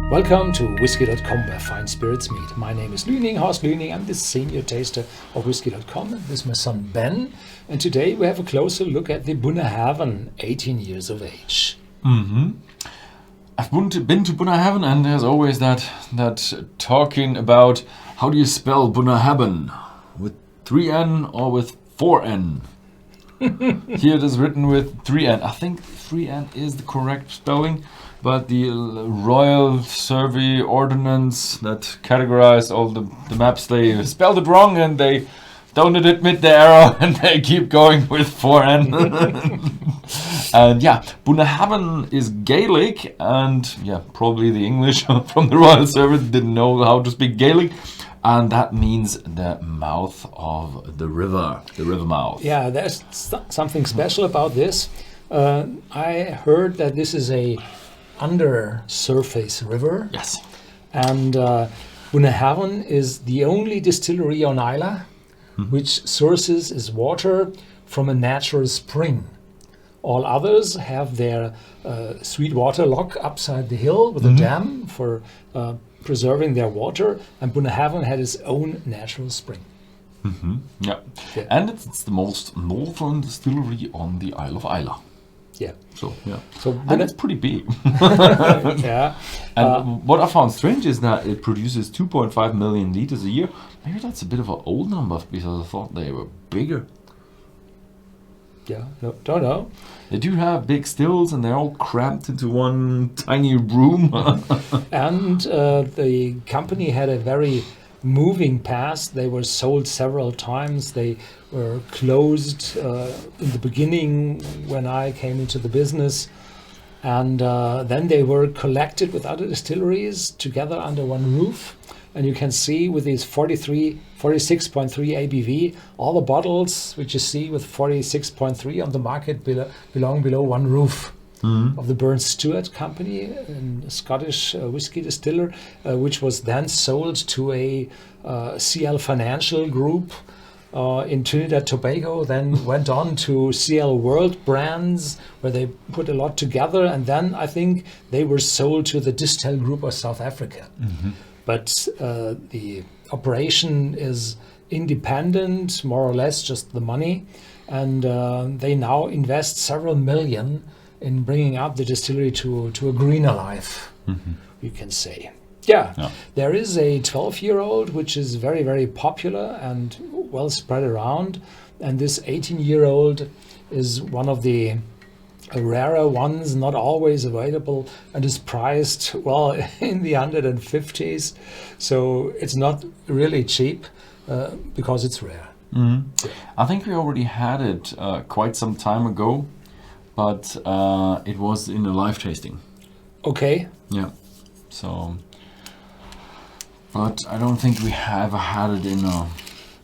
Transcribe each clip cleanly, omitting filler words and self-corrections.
Welcome to Whisky.com, where fine spirits meet. My name is Horst Lüning. I'm the senior taster of Whisky.com. This is my son Ben. And today we have a closer look at the Bunnahabhain, 18 years of age. I've been to Bunnahabhain, and there's always that talking about how do you spell Bunnahabhain, with 3N or with 4N. Here it is written with 3N. I think 3N is the correct spelling, but the Royal Survey Ordnance that categorized all the maps, they spelled it wrong and they don't admit the error and they keep going with 4N. And yeah, Bunnahabhain is Gaelic, and yeah, probably the English from the Royal Service didn't know how to speak Gaelic, and that means the mouth of the river mouth. Yeah, there's something special about this. I heard that this is a undersurface river. Yes. And Bunnahabhain is the only distillery on Islay which sources its water from a natural spring. All others have their sweet water lock upside the hill with a dam for preserving their water, and Bunnahabhain had its own natural spring. Yeah. And it's the most northern distillery on the Isle of Islay. Yeah. So So and it's pretty big. yeah. And what I found strange is that it produces 2.5 million liters a year. Maybe that's a bit of an old number, because I thought they were bigger. Yeah. No, don't know. They do have big stills, and they're all cramped into one tiny room. And the company had a very moving past. They were sold several times. They were closed in the beginning when I came into the business, and then they were collected with other distilleries together under one roof. And you can see with these 46.3 ABV, all the bottles which you see with 46.3 on the market belong below one roof. Of the Burns Stewart Company, a Scottish whiskey distiller, which was then sold to a CL Financial Group in Trinidad Tobago, then went on to CL World Brands, where they put a lot together, and then I think they were sold to the Distell Group of South Africa. But the operation is independent, more or less just the money, and they now invest several million in bringing up the distillery to a greener life, you can say. Yeah, there is a 12-year-old which is very, very popular and well spread around, and this 18-year-old is one of the rarer ones, not always available, and is priced, well, in the 150s, so it's not really cheap because it's rare. I think we already had it quite some time ago, but it was in a live tasting. Okay. Yeah. So, but I don't think we have had it in a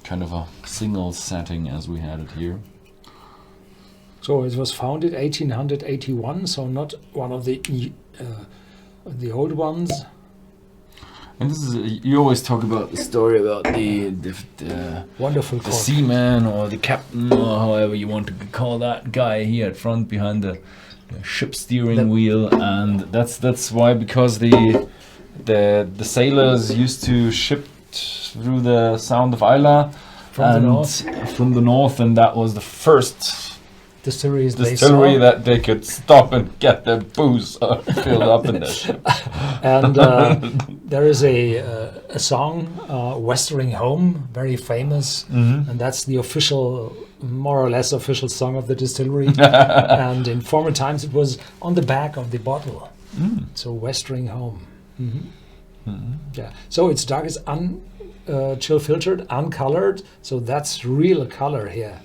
kind of a single setting as we had it here. So it was founded 1881, so not one of the old ones. And this is you always talk about the story about the Wonderful the cork. seaman or the captain or however you want to call that guy here at front behind the ship steering wheel, and that's why, because the sailors used to ship through the Sound of Islay from the north, and that was the first distillery that they could stop and get their booze filled up in their ship. And there is a song, Westering Home, very famous, and that's the official, more or less official song of the distillery. And in former times it was on the back of the bottle. So Westering Home. Yeah. So it's dark, it's chill filtered, uncolored, so that's real color here.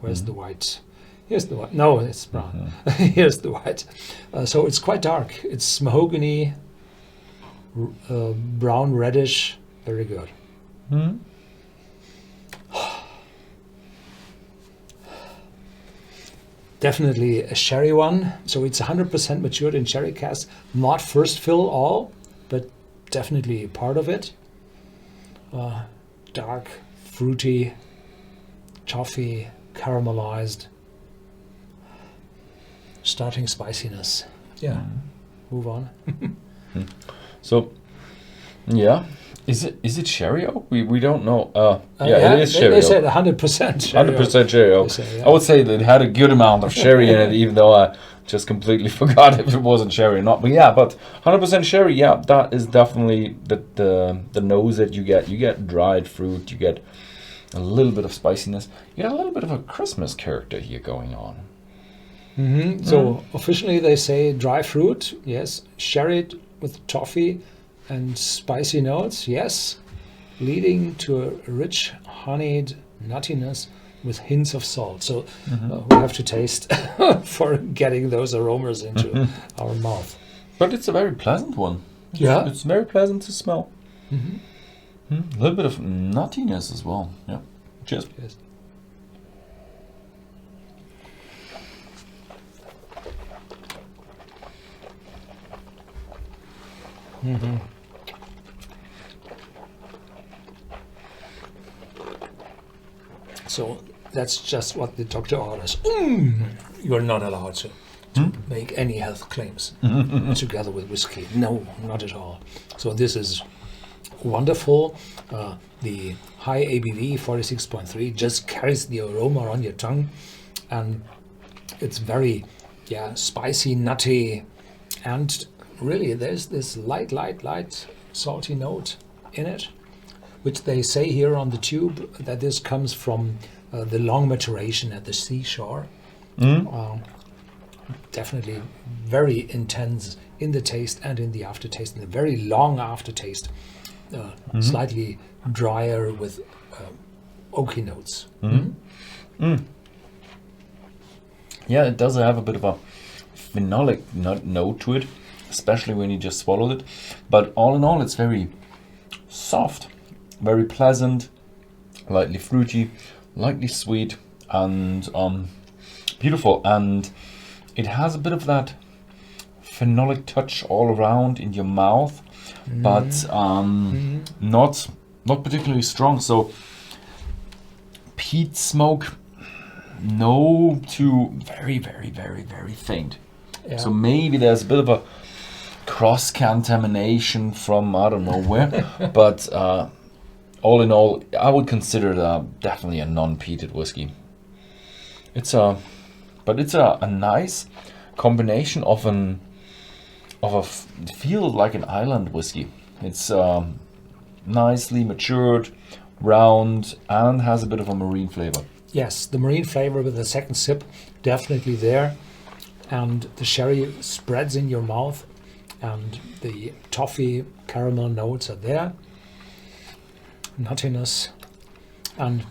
Where's the white? Here's the white. No, it's brown. Here's the white. So it's quite dark. It's mahogany, brown, reddish. Very good. Definitely a sherry one. So it's 100% matured in sherry cask. Not first fill all, but definitely part of it. Dark, fruity, toffee, caramelized. Starting spiciness. Yeah. Move on. So, yeah. Is it sherry oak? We don't know. Yeah, it is sherry they oak. said 100% sherry. 100% sherry oak. They say, yeah. I would say that it had a good amount of sherry in it, even though I just completely forgot if it wasn't sherry or not. But yeah, but 100% sherry, yeah, that is definitely the nose that you get. You get dried fruit, you get a little bit of spiciness, you get a little bit of a Christmas character here going on. So officially they say dry fruit, yes, sherried with toffee and spicy notes, yes, leading to a rich honeyed nuttiness with hints of salt. So we have to taste for getting those aromas into our mouth. But it's a very pleasant one. Yeah. It's very pleasant to smell. A little bit of nuttiness as well. Yeah. Cheers. Yes. So that's just what the doctor orders. You're not allowed to make any health claims together with whiskey. No, not at all. So this is wonderful. The high ABV, 46.3, just carries the aroma on your tongue, and it's very, spicy, nutty, and really there's this light, salty note in it, which they say here on the tube that this comes from the long maturation at the seashore. Definitely very intense in the taste and in the aftertaste, and a very long aftertaste, slightly drier with oaky notes. Yeah, it does have a bit of a phenolic note to it, especially when you just swallowed it. But all in all, it's very soft, very pleasant, lightly fruity, lightly sweet, and beautiful. And it has a bit of that phenolic touch all around in your mouth, but not particularly strong. So peat smoke, no, to very, very, very, very faint. Yeah. So maybe there's a bit of a cross-contamination from I don't know where, but all in all, I would consider it definitely a non-peated whiskey. It's a nice combination of feel like an island whiskey. It's nicely matured, round, and has a bit of a marine flavor. Yes, the marine flavor with the second sip, definitely there. And the sherry spreads in your mouth, and the toffee caramel notes are there. Nuttiness. And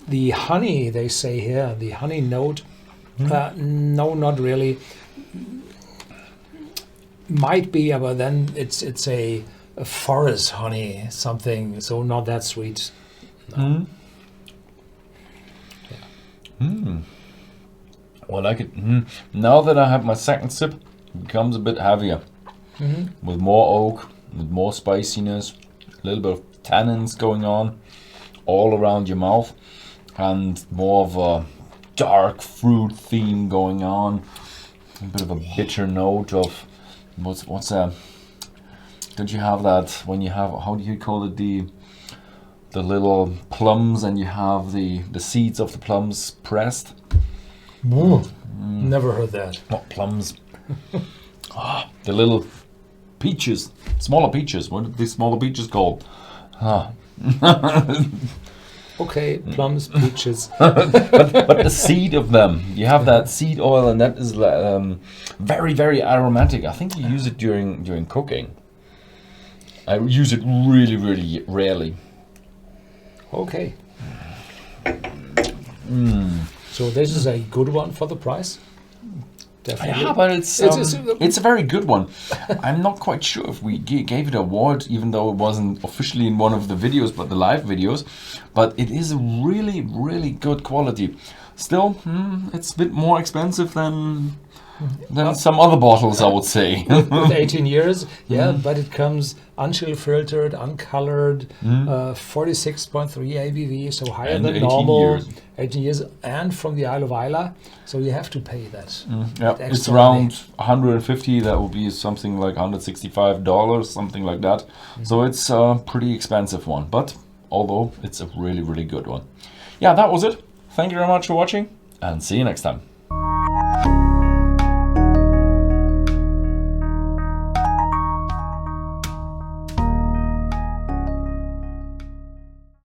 the honey, they say here, the honey note, no, not really. Might be, but then it's a forest honey, something, so not that sweet. No. Well, I like it. Now that I have my second sip, it becomes a bit heavier. With more oak, with more spiciness, a little bit of tannins going on all around your mouth, and more of a dark fruit theme going on. A bit of a bitter note of what's don't you have that when you have, how do you call it, the little plums, and you have the seeds of the plums pressed? Never heard that. Not plums. The little peaches, smaller peaches. What are these smaller peaches called? Okay, plums, peaches. but the seed of them, you have that seed oil, and that is very, very aromatic. I think you use it during cooking. I use it really, really rarely. Okay. So this is a good one for the price. Definitely. Yeah, but it's a very good one. I'm not quite sure if we gave it an award, even though it wasn't officially in one of the videos, but the live videos. But it is really, really good quality. Still, it's a bit more expensive than than some other bottles, I would say. With 18 years, yeah, but it comes unchill filtered, uncolored, 46.3 ABV, so higher And than 18 normal. years. 18 years, and from the Isle of Islay, so you have to pay that. Yeah, that it's extra around money. 150. That would be something like $165, something like that. So it's a pretty expensive one, but although it's a really, really good one. Yeah, that was it. Thank you very much for watching, and see you next time.